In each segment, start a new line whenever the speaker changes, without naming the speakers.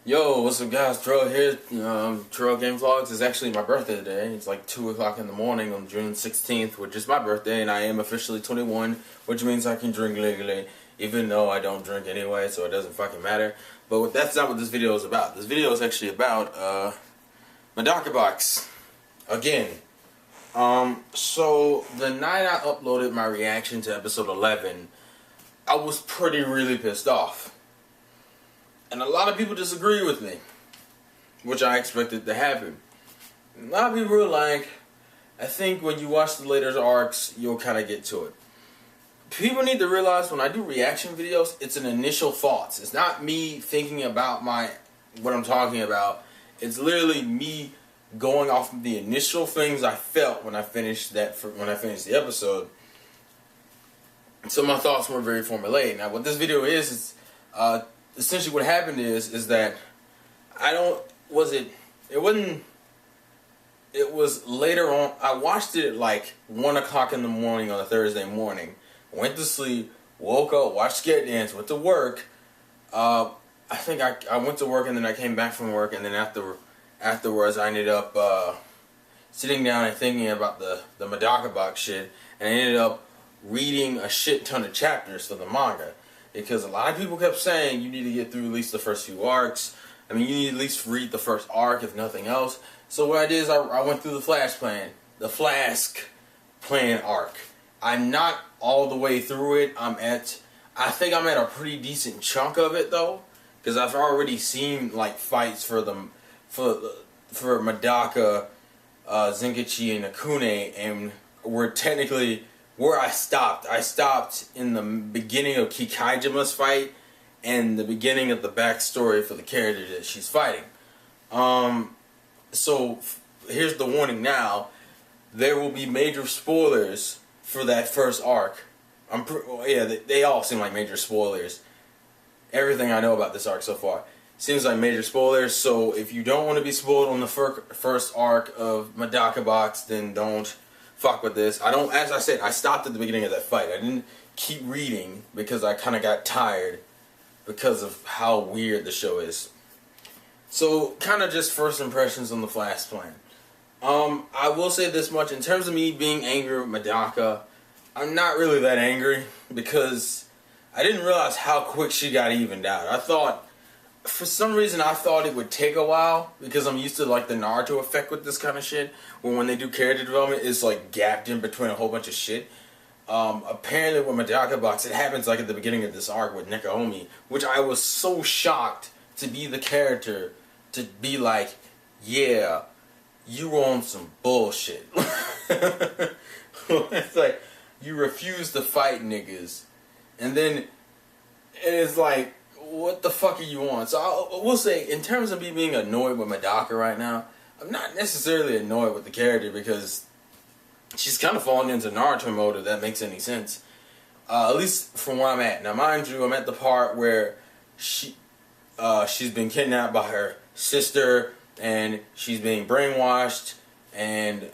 Yo, what's up guys, Terrell here, Terrell Game Vlogs. It's actually my birthday today. It's like 2 o'clock in the morning on June 16th, which is my birthday, and I am officially 21, which means I can drink legally, even though I don't drink anyway, so it doesn't fucking matter. But that's not what this video is about. This video is actually about, Medaka Box. Again. So, the night I uploaded my reaction to episode 11, I was really pissed off. And a lot of people disagree with me, which I expected to happen. A lot of people were like, I think when you watch the later arcs, you'll kind of get to it. People need to realize when I do reaction videos, it's an initial thoughts. It's not me thinking about what I'm talking about. It's literally me going off of the initial things I felt when I finished the episode. So my thoughts were very formulated. Now, what this video is essentially what happened is that it was later on. I watched it at like 1 o'clock in the morning on a Thursday morning, went to sleep, woke up, watched Skate Dance, went to work. I think I went to work and then I came back from work, and then afterwards I ended up sitting down and thinking about the Medaka Box shit, and I ended up reading a shit ton of chapters for the manga. Because a lot of people kept saying you need to get through at least the first few arcs. I mean, you need to at least read the first arc, if nothing else. So what I did is I went through the Flask plan arc. I'm not all the way through it. I think I'm at a pretty decent chunk of it though, because I've already seen like fights for Medaka, Zenkichi, and Akune, and we're technically where I stopped in the beginning of Kikaijima's fight and the beginning of the backstory for the character that she's fighting. So here's the warning now. There will be major spoilers for that first arc. They all seem like major spoilers. Everything I know about this arc so far seems like major spoilers, so if you don't want to be spoiled on the first arc of Medaka Box, then don't fuck with this. As I said, I stopped at the beginning of that fight. I didn't keep reading because I kind of got tired because of how weird the show is. So, kind of just first impressions on the Flask plan. I will say this much. In terms of me being angry with Medaka, I'm not really that angry because I didn't realize how quick she got evened out. For some reason, I thought it would take a while because I'm used to like the Naruto effect with this kind of shit, where when they do character development, it's like gapped in between a whole bunch of shit. Apparently with Medaka Box, it happens like at the beginning of this arc with Nekomi, which I was so shocked to be the character to be like, yeah, you were on some bullshit. It's like, you refuse to fight niggas, and then it's like, what the fuck are you on? So I will say, in terms of me being annoyed with Medaka right now, I'm not necessarily annoyed with the character because she's kind of falling into Naruto mode, if that makes any sense. At least from where I'm at. Now, mind you, I'm at the part where she's been kidnapped by her sister and she's being brainwashed, and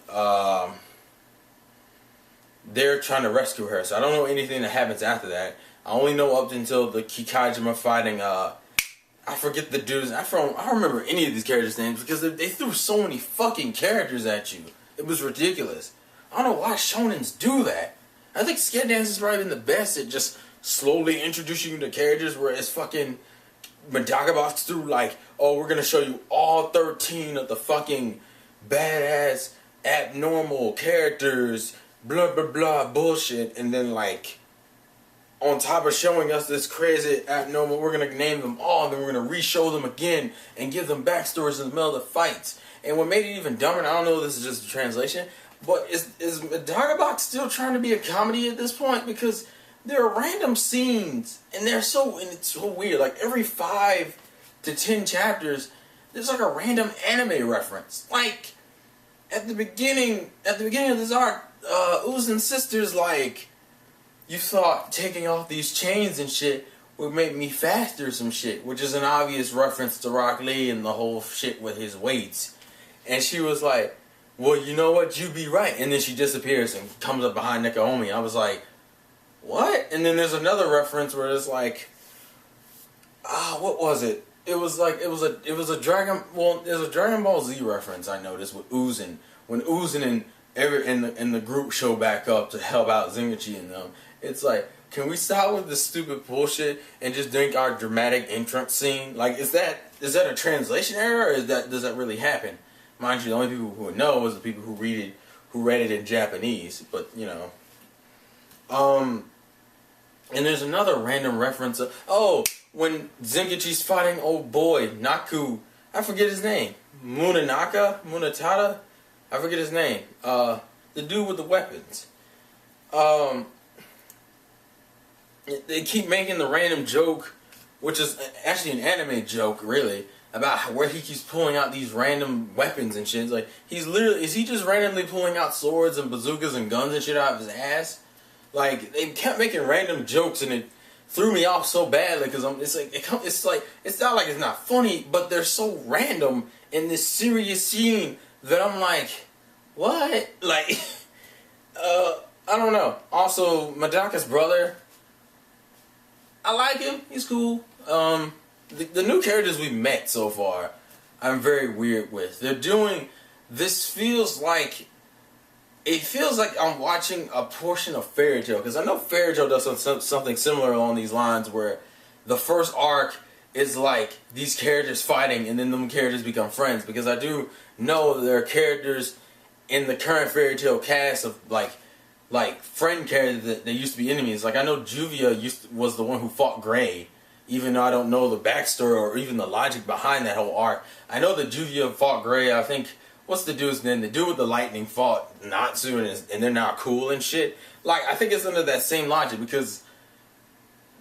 they're trying to rescue her. So I don't know anything that happens after that. I only know up until the Kikajima fighting, I forget the dudes. I don't remember any of these characters' names because they threw so many fucking characters at you. It was ridiculous. I don't know why shonens do that. I think Skate Dance has probably been the best at just slowly introducing you to characters, whereas fucking Medaka Box threw like, oh, we're gonna show you all 13 of the fucking badass, abnormal characters, blah blah blah bullshit, and then like, on top of showing us this crazy abnormal, we're going to name them all, and then we're going to re-show them again and give them backstories in the middle of the fights. And what made it even dumber, and I don't know if this is just a translation, but is Medaka Box still trying to be a comedy at this point? Because there are random scenes, and it's so weird. Like, every 5 to 10 chapters, there's like a random anime reference. Like, at the beginning of this arc, Uzin's sister's like, you thought taking off these chains and shit would make me faster or some shit, which is an obvious reference to Rock Lee and the whole shit with his weights. And she was like, well, you know what, you be right. And then she disappears and comes up behind Nekomi. I was like, what? And then there's another reference where it's like, what was it? it was a Dragon. Well, there's a Dragon Ball Z reference I noticed with Uzin when Uzin and the group show back up to help out Zengachi and them. It's like, can we stop with this stupid bullshit and just drink our dramatic entrance scene? Like, is that a translation error, or does that really happen? Mind you, the only people who would know is the people who read it in Japanese. But you know, and there's another random reference of, when Zengachi's fighting old boy Naku, I forget his name, Munatada, I forget his name. The dude with the weapons. They keep making the random joke, which is actually an anime joke, really, about where he keeps pulling out these random weapons and shit. It's like, is he just randomly pulling out swords and bazookas and guns and shit out of his ass? Like, they kept making random jokes, and it threw me off so badly, because it's not like it's not funny, but they're so random in this serious scene that I'm like, what? Like, I don't know. Also, Medaka's brother, I like him. He's cool. The new characters we've met so far, I'm very weird with. They're doing, it feels like I'm watching a portion of Fairy Tail, because I know Fairy Tail does something similar along these lines, where the first arc is like these characters fighting, and then them characters become friends. Because I do know that there are characters in the current Fairy Tail cast of like friend characters that they used to be enemies. Like, I know Juvia was the one who fought Gray, even though I don't know the backstory or even the logic behind that whole arc. I know that Juvia fought Gray. I think, what's the dude's name? The dude with the lightning fought Natsu, and they're now cool and shit. Like, I think it's under that same logic, because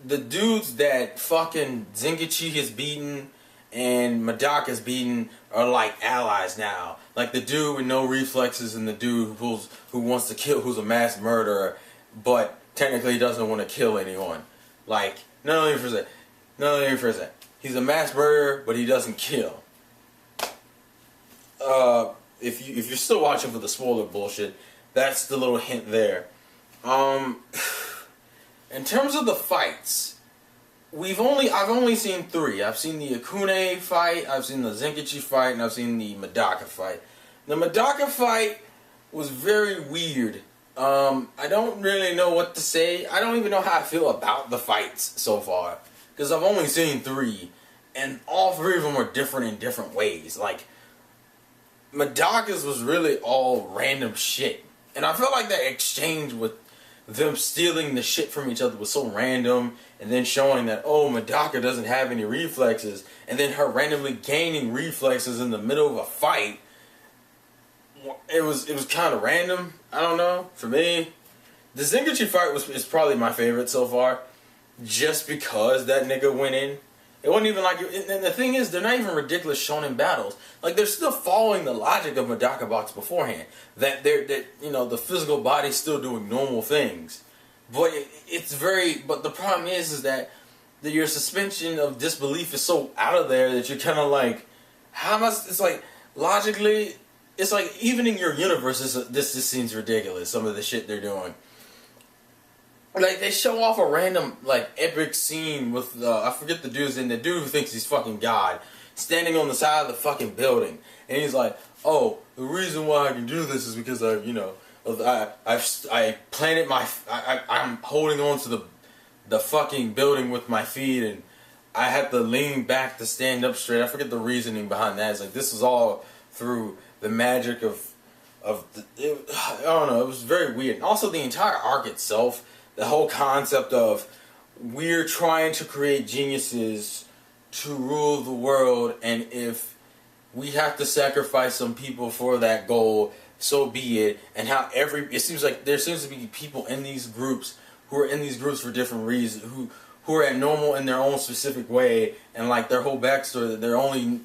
the dudes that fucking Zengachi has beaten and Medaka's beaten are like allies now. Like the dude with no reflexes and the dude who wants to kill, who's a mass murderer, but technically doesn't want to kill anyone. Like, not only for that, he's a mass murderer, but he doesn't kill. If you're still watching for the spoiler bullshit, that's the little hint there. In terms of the fights, I've only seen 3. I've seen the Akune fight, I've seen the Zengachi fight, and I've seen the Medaka fight. The Medaka fight was very weird. I don't really know what to say. I don't even know how I feel about the fights so far, because I've only seen 3, and all 3 of them are different in different ways. Like, Medaka's was really all random shit, and I felt like that exchange with them stealing the shit from each other was so random, and then showing that, oh, Medaka doesn't have any reflexes, and then her randomly gaining reflexes in the middle of a fight. It was kind of random. I don't know. For me, the Zengachi fight is probably my favorite so far, just because that nigga went in. It wasn't even like, and the thing is, they're not even ridiculous shonen battles. Like, they're still following the logic of Medaka Box beforehand. That the physical body's still doing normal things. But but the problem is that your suspension of disbelief is so out of there that you're kind of like, how much? It's like, logically, it's like, even in your universe, this just seems ridiculous, some of the shit they're doing. Like, they show off a random, like, epic scene with, I forget the dude's name, the dude who thinks he's fucking God, standing on the side of the fucking building. And he's like, oh, the reason why I can do this is because I'm holding on to the fucking building with my feet, and I have to lean back to stand up straight. I forget the reasoning behind that. It's like, this is all through the magic I don't know, it was very weird. And also the entire arc itself, the whole concept of, we're trying to create geniuses to rule the world, and if we have to sacrifice some people for that goal, so be it. And how it seems like there seems to be people in these groups who are in these groups for different reasons, who are abnormal in their own specific way, and like their whole backstory, that they're only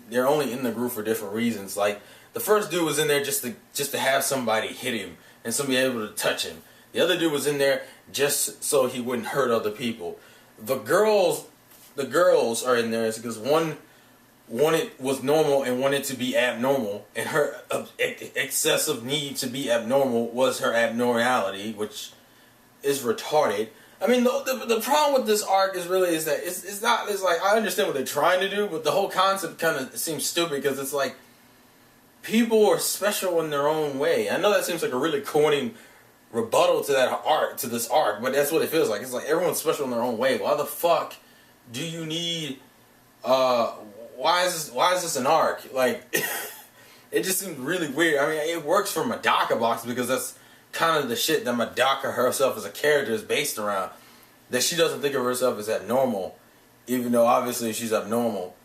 in the group for different reasons. Like, the first dude was in there just to have somebody hit him and somebody able to touch him. The other dude was in there just so he wouldn't hurt other people. The girls are in there because one wanted was normal and wanted to be abnormal, and her excessive need to be abnormal was her abnormality, which is retarded. I mean, the problem with this arc is really is that it's not, it's like, I understand what they're trying to do, but the whole concept kind of seems stupid because it's like, people are special in their own way. I know that seems like a really corny rebuttal to that arc, to this arc, but that's what it feels like. It's like everyone's special in their own way. Why the fuck do you need, why is this an arc? Like, it just seems really weird. I mean, it works for Medaka Box because that's kind of the shit that Medaka herself as a character is based around. That she doesn't think of herself as abnormal, even though obviously she's abnormal.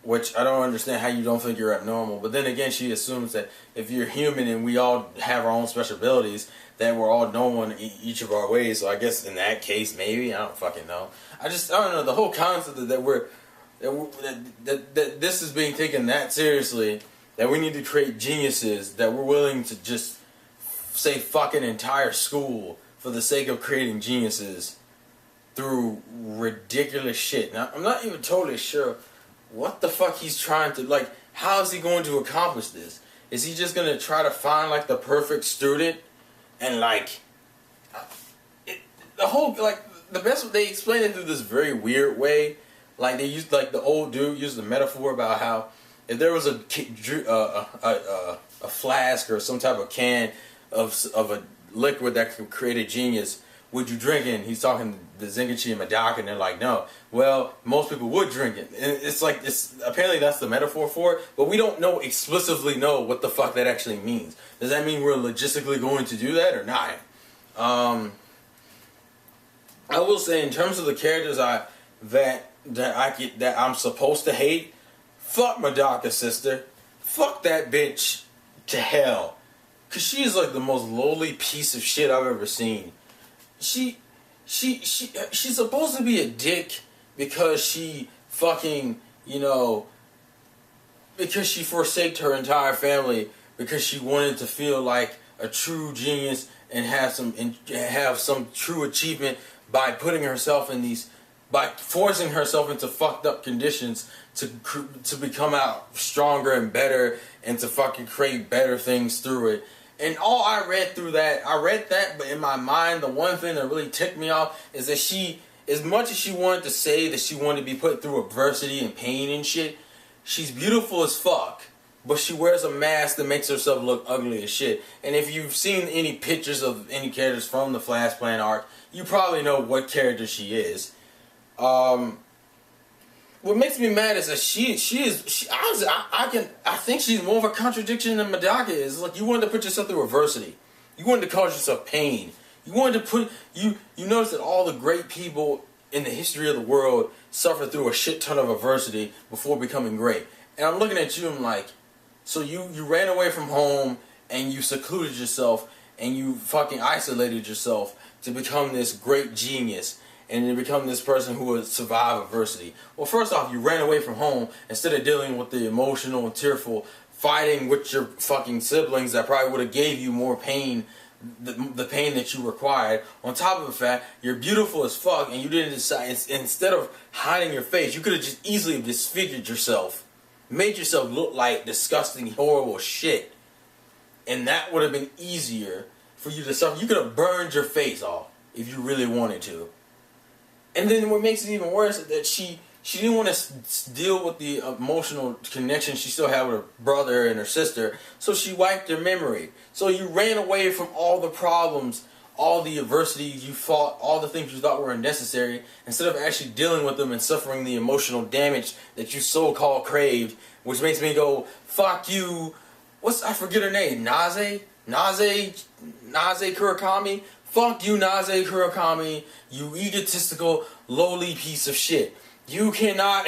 Which I don't understand how you don't think you're abnormal. But then again, she assumes that if you're human and we all have our own special abilities, that we're all normal in each of our ways. So I guess in that case, maybe. I don't fucking know. I don't know. The whole concept that this is being taken that seriously, that we need to create geniuses, that we're willing to just say fuck an entire school for the sake of creating geniuses through ridiculous shit. Now, I'm not even totally sure what the fuck he's trying to, like, how is he going to accomplish this? Is he just going to try to find, like, the perfect student? And, like, the whole, like, the best, they explain it through this very weird way. Like, they used, like, the old dude used the metaphor about how if there was a flask or some type of can of a liquid that could create a genius, would you drink it? And he's talking to Zenkichi and Medaka, and they're like, no. Well, most people would drink it. And it's like, apparently that's the metaphor for it, but we don't explicitly know what the fuck that actually means. Does that mean we're logistically going to do that or not? I will say, in terms of the characters that I'm supposed to hate, fuck Medaka's sister. Fuck that bitch to hell. Cause she is like the most lowly piece of shit I've ever seen. She's supposed to be a dick because she fucking, because she forsaked her entire family because she wanted to feel like a true genius and have some true achievement by putting herself in by forcing herself into fucked up conditions to become out stronger and better and to fucking create better things through it. And all I read that, but in my mind, the one thing that really ticked me off is that she, as much as she wanted to say that she wanted to be put through adversity and pain and shit, she's beautiful as fuck, but she wears a mask that makes herself look ugly as shit. And if you've seen any pictures of any characters from the Flash Plan arc, you probably know what character she is. What makes me mad is that I think she's more of a contradiction than Medaka is. Like, you wanted to put yourself through adversity. You wanted to cause yourself pain. You wanted to you notice that all the great people in the history of the world suffered through a shit ton of adversity before becoming great. And I'm looking at you and I'm like, so you ran away from home and you secluded yourself and you fucking isolated yourself to become this great genius. And to become this person who would survive adversity. Well, first off, you ran away from home instead of dealing with the emotional and tearful fighting with your fucking siblings that probably would have gave you more pain, the pain that you required. On top of the fact, you're beautiful as fuck, and you didn't decide, instead of hiding your face, you could have just easily disfigured yourself, made yourself look like disgusting, horrible shit, and that would have been easier for you to suffer. You could have burned your face off if you really wanted to. And then what makes it even worse is that she didn't want to deal with the emotional connection she still had with her brother and her sister, so she wiped their memory. So you ran away from all the problems, all the adversities you fought, all the things you thought were unnecessary, instead of actually dealing with them and suffering the emotional damage that you so-called craved, which makes me go, fuck you. I forget her name, Naze Kurakami? Fuck you, Naze Kurakami, you egotistical, lowly piece of shit. You cannot,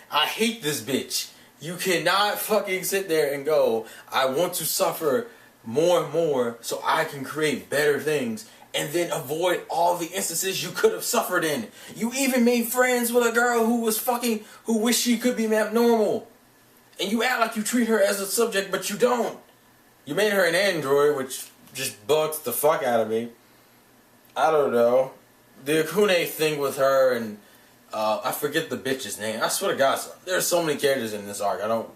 I hate this bitch. You cannot fucking sit there and go, I want to suffer more and more so I can create better things and then avoid all the instances you could have suffered in. You even made friends with a girl who wished she could be abnormal. And you act like you treat her as a subject, but you don't. You made her an android, which just bugs the fuck out of me. I don't know. The Akune thing with her and I forget the bitch's name. I swear to God, there's so many characters in this arc. I don't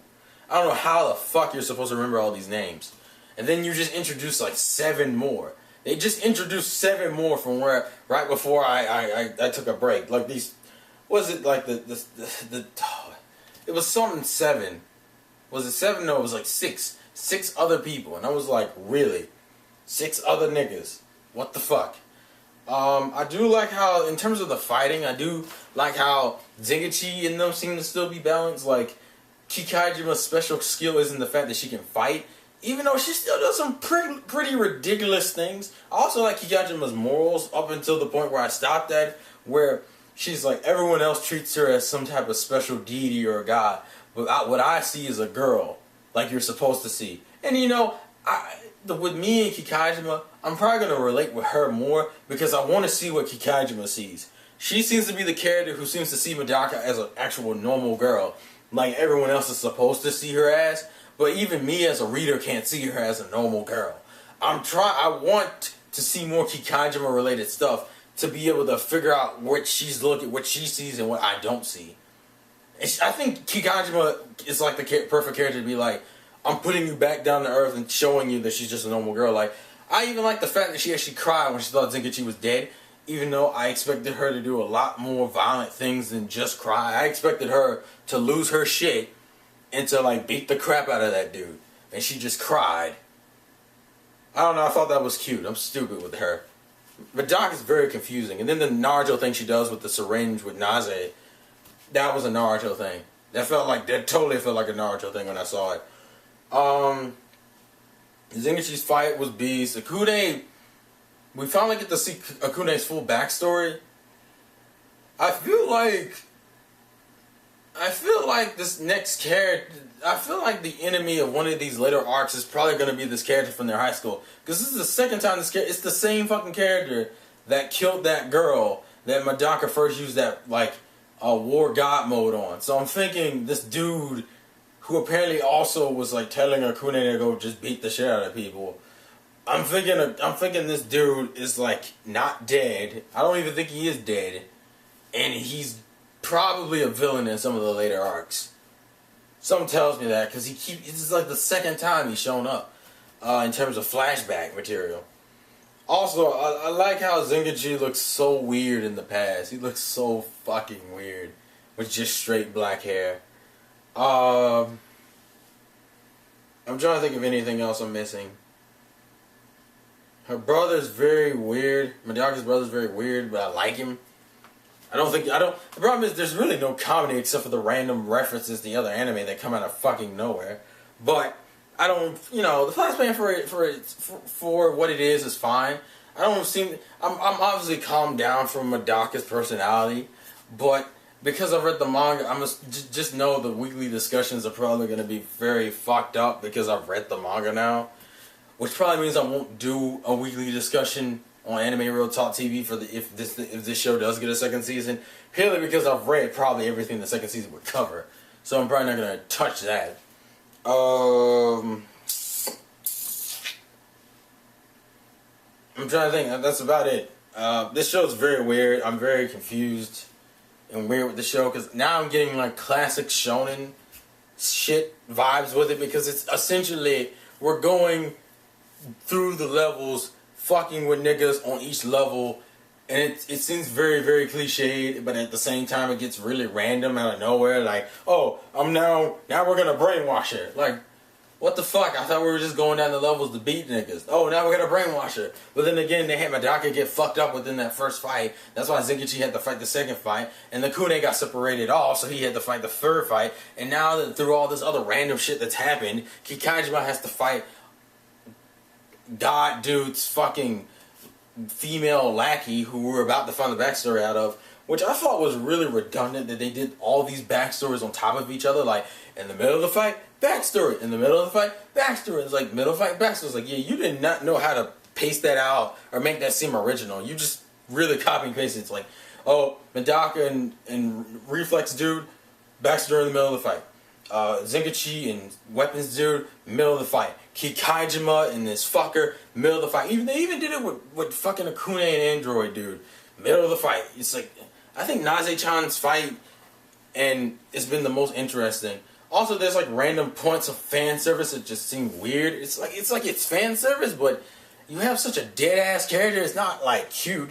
know how the fuck you're supposed to remember all these names. And then you just introduce like 7 more. They just introduced 7 more from where right before I took a break. Like these, was it like it was something 7. Was it 7? No, it was like 6. 6 other people, and I was like, really, 6 other niggas? What the fuck? I do like how, in terms of the fighting, I do like how Zengachi and them seem to still be balanced. Like, Kikajima's special skill isn't the fact that she can fight, even though she still does some pretty ridiculous things. I also like Kikajima's morals up until the point where I stopped at, where she's like, everyone else treats her as some type of special deity or a god, but what I see is a girl, like you're supposed to see. And you know, with me and Kikajima, I'm probably going to relate with her more because I want to see what Kikajima sees. She seems to be the character who seems to see Medaka as an actual normal girl, like everyone else is supposed to see her as, but even me as a reader can't see her as a normal girl. I want to see more Kikajima related stuff to be able to figure out what she's looking, what she sees and what I don't see. I think Kikajima is like the perfect character to be like, I'm putting you back down to earth and showing you that she's just a normal girl. Like, I even like the fact that she actually cried when she thought Zengachi was dead, even though I expected her to do a lot more violent things than just cry. I expected her to lose her shit and to like beat the crap out of that dude, and she just cried. I don't know, I thought that was cute. I'm stupid with her. Medaka is very confusing, and then the Naruto thing she does with the syringe with Naze, that was a Naruto thing. That totally felt like a Naruto thing when I saw it. Zengachi's fight was beast. Akune, we finally get to see Akune's full backstory. I feel like this next character, I feel like the enemy of one of these later arcs is probably going to be this character from their high school. Because this is the second time it's the same fucking character that killed that girl that Medaka first used that, like, war god mode on. So I'm thinking this dude who apparently also was like telling Akune to go just beat the shit out of people. I'm thinking this dude is like not dead. I don't even think he is dead, and he's probably a villain in some of the later arcs. Something tells me that because this is like the second time he's shown up in terms of flashback material. Also, I like how Zengachi looks so weird in the past. He looks so fucking weird with just straight black hair. I'm trying to think of anything else I'm missing. Her brother's very weird. Medaka's brother's very weird, but I like him. The problem is there's really no comedy except for the random references to the other anime that come out of fucking nowhere. But the flashbang for what it is fine. I'm obviously calmed down from Medaka's personality, but because I've read the manga, I must just know the weekly discussions are probably going to be very fucked up because I've read the manga now. Which probably means I won't do a weekly discussion on Anime Real Talk TV if this show does get a second season. Purely because I've read probably everything the second season would cover. So I'm probably not going to touch that. I'm trying to think. That's about it. This show is very weird. I'm very confused and weird with the show because now I'm getting like classic shonen shit vibes with it because it's essentially we're going through the levels fucking with niggas on each level, and it seems very, very cliched, but at the same time it gets really random out of nowhere, like, oh, now we're gonna brainwash her. Like, what the fuck? I thought we were just going down the levels to beat niggas. Oh, now we're gonna brainwash her. But then again, they had Medaka get fucked up within that first fight. That's why Zengachi had to fight the second fight. And the Kune got separated off, so he had to fight the third fight. And now that through all this other random shit that's happened, Kikajima has to fight God dude's fucking female lackey who we're about to find the backstory out of. Which I thought was really redundant that they did all these backstories on top of each other. Like, in the middle of the fight, backstory. In the middle of the fight, backstory. It's like, middle fight, backstory. It's like, yeah, you did not know how to paste that out or make that seem original. You just really copy and paste it. It's like, oh, Medaka and Reflex dude, backstory in the middle of the fight. Zengachi and Weapons dude, middle of the fight. Kikajima and this fucker, middle of the fight. They even did it with fucking Akune and Android dude. Middle of the fight. It's like, I think Naze-chan's fight and it's been the most interesting. Also, there's like random points of fan service that just seem weird. It's like it's fan service, but you have such a dead ass character. It's not like cute.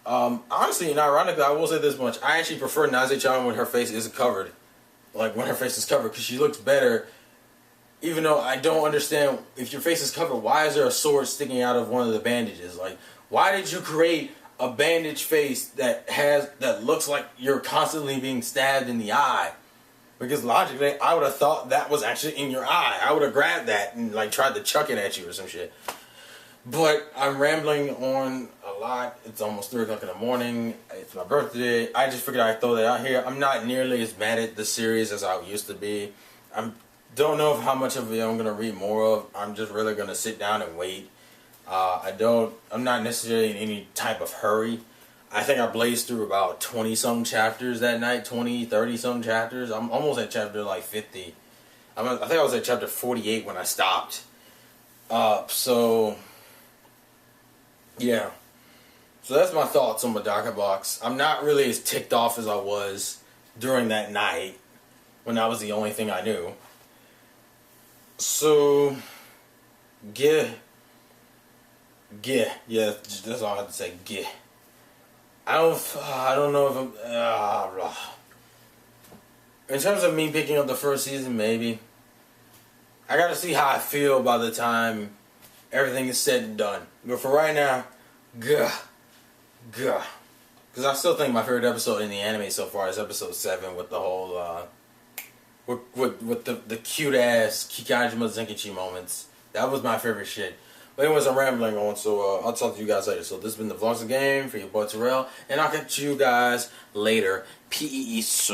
Honestly and ironically, I will say this much: I actually prefer Naze-chan when her face isn't covered, like when her face is covered, because she looks better. Even though I don't understand, if your face is covered, why is there a sword sticking out of one of the bandages? Like, why did you create a bandaged face that looks like you're constantly being stabbed in the eye? Because logically, I would have thought that was actually in your eye. I would have grabbed that and like tried to chuck it at you or some shit. But I'm rambling on a lot. It's almost 3 o'clock in the morning. It's my birthday. I just figured I'd throw that out here. I'm not nearly as mad at the series as I used to be. I don't know how much of it I'm going to read more of. I'm just really going to sit down and wait. I'm not necessarily in any type of hurry. I think I blazed through about 20-some chapters that night. 20, 30-some chapters. I'm almost at chapter like 50. I think I was at chapter 48 when I stopped. So... yeah. So that's my thoughts on Medaka Box. I'm not really as ticked off as I was during that night when that was the only thing I knew. So, yeah, that's all I have to say. Yeah. I don't know if I'm, in terms of me picking up the first season, maybe. I gotta see how I feel by the time everything is said and done. But for right now, gah. Because I still think my favorite episode in the anime so far is episode 7 with the whole, with the cute ass Kikajima Zenkichi moments. That was my favorite shit. But anyways, I'm rambling on, so I'll talk to you guys later. So this has been the Vlogs and Game for your boy Terrell, and I'll catch you guys later. Peace.